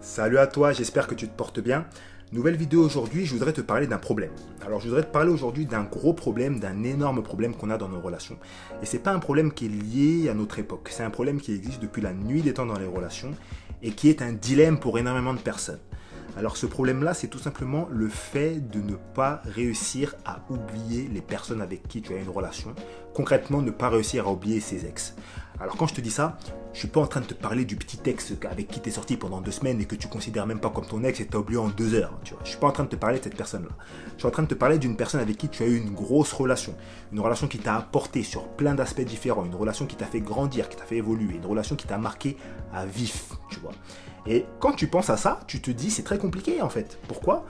Salut à toi, j'espère que tu te portes bien. Nouvelle vidéo aujourd'hui, je voudrais te parler d'un problème. Alors je voudrais te parler aujourd'hui d'un gros problème, d'un énorme problème qu'on a dans nos relations. Et c'est pas un problème qui est lié à notre époque, c'est un problème qui existe depuis la nuit des temps dans les relations et qui est un dilemme pour énormément de personnes. Alors ce problème-là, c'est tout simplement le fait de ne pas réussir à oublier les personnes avec qui tu as une relation. Concrètement, ne pas réussir à oublier ses ex. Alors quand je te dis ça, je suis pas en train de te parler du petit ex avec qui tu es sorti pendant 2 semaines et que tu considères même pas comme ton ex et t'as oublié en 2 heures. Tu vois. Je suis pas en train de te parler de cette personne-là. Je suis en train de te parler d'une personne avec qui tu as eu une grosse relation. Une relation qui t'a apporté sur plein d'aspects différents. Une relation qui t'a fait grandir, qui t'a fait évoluer. Une relation qui t'a marqué à vif. Tu vois. Et quand tu penses à ça, tu te dis c'est très compliqué en fait. Pourquoi ?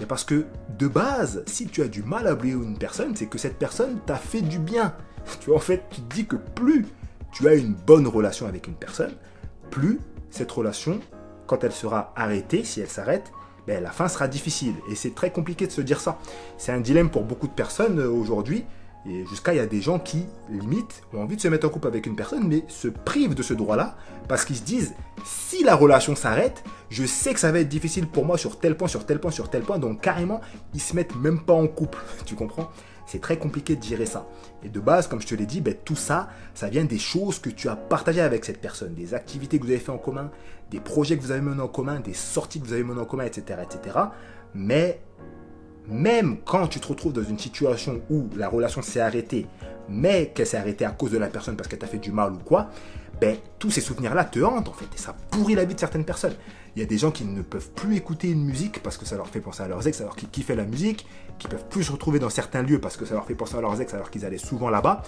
Parce que de base, si tu as du mal à oublier une personne, c'est que cette personne t'a fait du bien. Tu vois, en fait, tu te dis que plus tu as une bonne relation avec une personne, plus cette relation, quand elle sera arrêtée, si elle s'arrête, la fin sera difficile. Et c'est très compliqué de se dire ça. C'est un dilemme pour beaucoup de personnes aujourd'hui. Et jusqu'à, il y a des gens qui, limite, ont envie de se mettre en couple avec une personne, mais se privent de ce droit-là, parce qu'ils se disent, si la relation s'arrête, je sais que ça va être difficile pour moi sur tel point, sur tel point, sur tel point, donc carrément, ils se mettent même pas en couple, tu comprends ? C'est très compliqué de gérer ça. Et de base, comme je te l'ai dit, tout ça, ça vient des choses que tu as partagées avec cette personne, des activités que vous avez fait en commun, des projets que vous avez menés en commun, des sorties que vous avez menées en commun, etc., etc. Mais même quand tu te retrouves dans une situation où la relation s'est arrêtée, mais qu'elle s'est arrêtée à cause de la personne parce qu'elle t'a fait du mal ou quoi, tous ces souvenirs-là te hantent en fait, et ça pourrit la vie de certaines personnes. Il y a des gens qui ne peuvent plus écouter une musique parce que ça leur fait penser à leurs ex alors qu'ils kiffaient la musique, qui peuvent plus se retrouver dans certains lieux parce que ça leur fait penser à leurs ex alors qu'ils allaient souvent là-bas,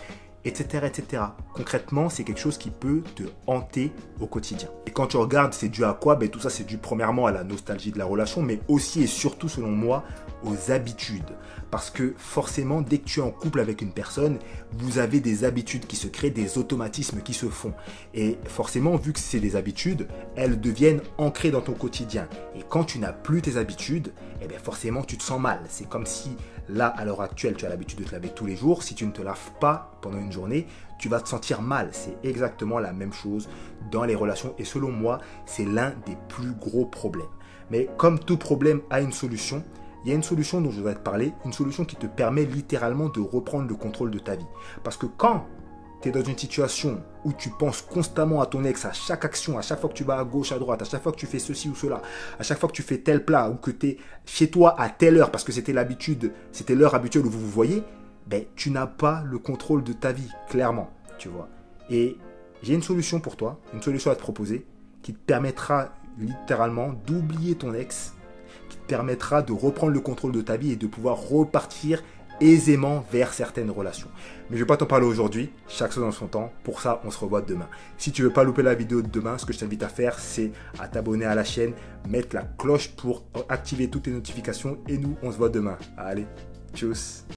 etc., etc. Concrètement, c'est quelque chose qui peut te hanter au quotidien. Et quand tu regardes, c'est dû à quoi ? Tout ça, c'est dû premièrement à la nostalgie de la relation, mais aussi et surtout, selon moi, aux habitudes. Parce que forcément, dès que tu es en couple avec une personne, vous avez des habitudes qui se créent, des automatismes qui se font. Et forcément, vu que c'est des habitudes, elles deviennent ancrées dans ton quotidien. Et quand tu n'as plus tes habitudes, forcément, tu te sens mal. C'est comme si, là, à l'heure actuelle, tu as l'habitude de te laver tous les jours. Si tu ne te laves pas pendant une journée, tu vas te sentir mal. C'est exactement la même chose dans les relations. Et selon moi, c'est l'un des plus gros problèmes. Mais comme tout problème a une solution, il y a une solution dont je voudrais te parler, une solution qui te permet littéralement de reprendre le contrôle de ta vie. Parce que quand tu es dans une situation où tu penses constamment à ton ex, à chaque action, à chaque fois que tu vas à gauche, à droite, à chaque fois que tu fais ceci ou cela, à chaque fois que tu fais tel plat ou que tu es chez toi à telle heure parce que c'était l'habitude, c'était l'heure habituelle où vous vous voyez, tu n'as pas le contrôle de ta vie, clairement, tu vois. Et j'ai une solution pour toi, une solution à te proposer qui te permettra littéralement d'oublier ton ex, qui te permettra de reprendre le contrôle de ta vie et de pouvoir repartir aisément vers certaines relations. Mais je ne vais pas t'en parler aujourd'hui, chaque chose en son temps. Pour ça, on se revoit demain. Si tu ne veux pas louper la vidéo de demain, ce que je t'invite à faire, c'est à t'abonner à la chaîne, mettre la cloche pour activer toutes les notifications et nous, on se voit demain. Allez, tchuss.